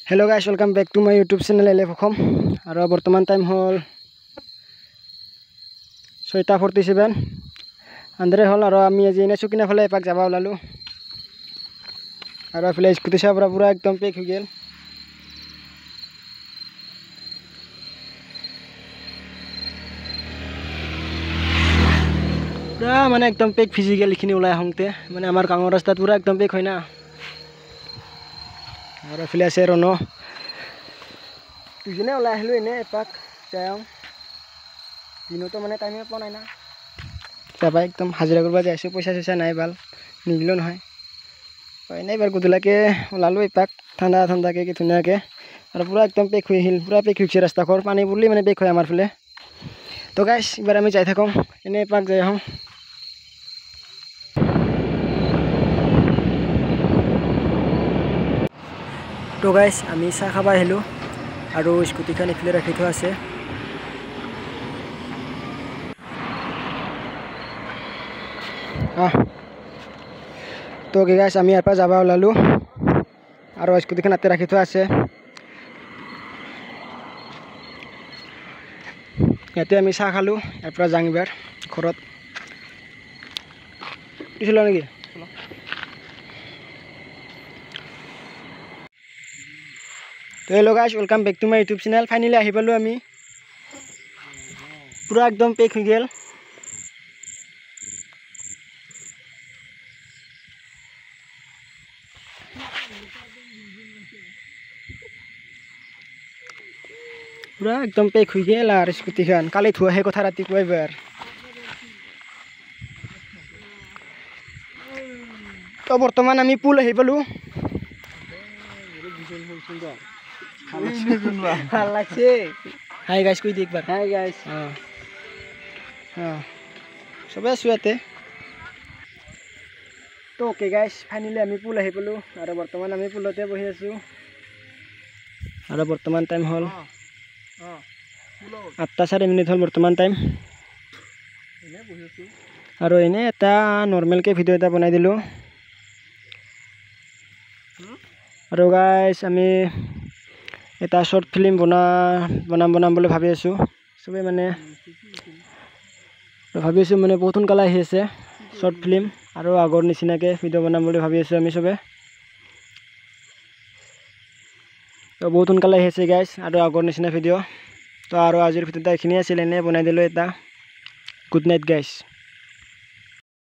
Hello guys, welcome back to my YouTube channel LF Okhom. Aro bortoman time hol 6:47 andre hol aro ami aji ene sukina phale epak jaba olalu aro phale scooty sa pura ekdom pek ho gel pura mane ekdom pek physical likhini ulai hongte mane amar kangor rasta pura ekdom pek hoina aro phale ase rono tujine ulai hlu ene epak jayong dino to mane time ponai na যাবা একদম হাজিরা করবা যাইছো পয়সা পয়সা নাই ভাল নিগলো নহয় হয় নাই বার গুদলাকে ওলালো এপাক ঠান্ডা ঠান্ডাকে কি ধুনিয়াকে আর পুরা একদম পেক হই হিল পুরা পেক হইছে রাস্তা কর পানি পড়লি মানে পেক হয় আমার ফলে তো গাইস এবার আমি যাই থাকম এনে এপাক যাই হম তো গাইস আমি চা খাবা আহিলো আৰু স্কুটিখন ইফালে ৰাখি থোৱা আছে তো গাইস আমি ইয়াৰ পৰা যাবা ওলালো আৰু স্কুটিখন আতে ৰাখি থোৱা আছে ইয়াতে আমি চাহ খালো ইয়াৰ পৰা যাং এবাৰ ঘৰত দিছিল নেকি তো hello guys welcome back to my YouTube channel finally আহি পালো আমি পুরা একদম পেক হৈ গেল পুরা একদম পেক হৈ গেল আর স্কুটিখান কালি ধুৱা হে কথা ৰাতি কইবাৰ তো বৰ্তমান আমি পুল আহি পালো ভাল লাগছে হাই গাইস কই দি একবার হাই গাইস সবে আছুয়াতে তো ওকে গাইস ফাইনালি আমি পুল আহি পালো আৰু বৰ্তমান আমি পুলতে বহি আছো আৰু বৰ্তমান টাইম হল 8:04 হল বৰ্তমান টাইম এনে বহি আছো আৰু এনে এটা নৰমাল কে ভিডিও এটা বনাই দিলো আৰু গাইস আমি এটা শর্ট ফিল্ম বনাম বুলি ভাবি আছো সবে মানে ভাবি আছো মানে বহুত সোনকালে আহি আছে শর্ট ফিল্ম আৰু আগৰ নিচিনাকে ভিডিও বনাম বুলি ভাবি আছো আমি সবে তো বহুত সোনকালে আহি আছে গাইস আৰু আগৰ নিচিনা ভিডিও তো আৰু আজিৰ ভিডিওটা এখিনি আছিল এনে বনাই দিলো এটা গুড নাইট গাইস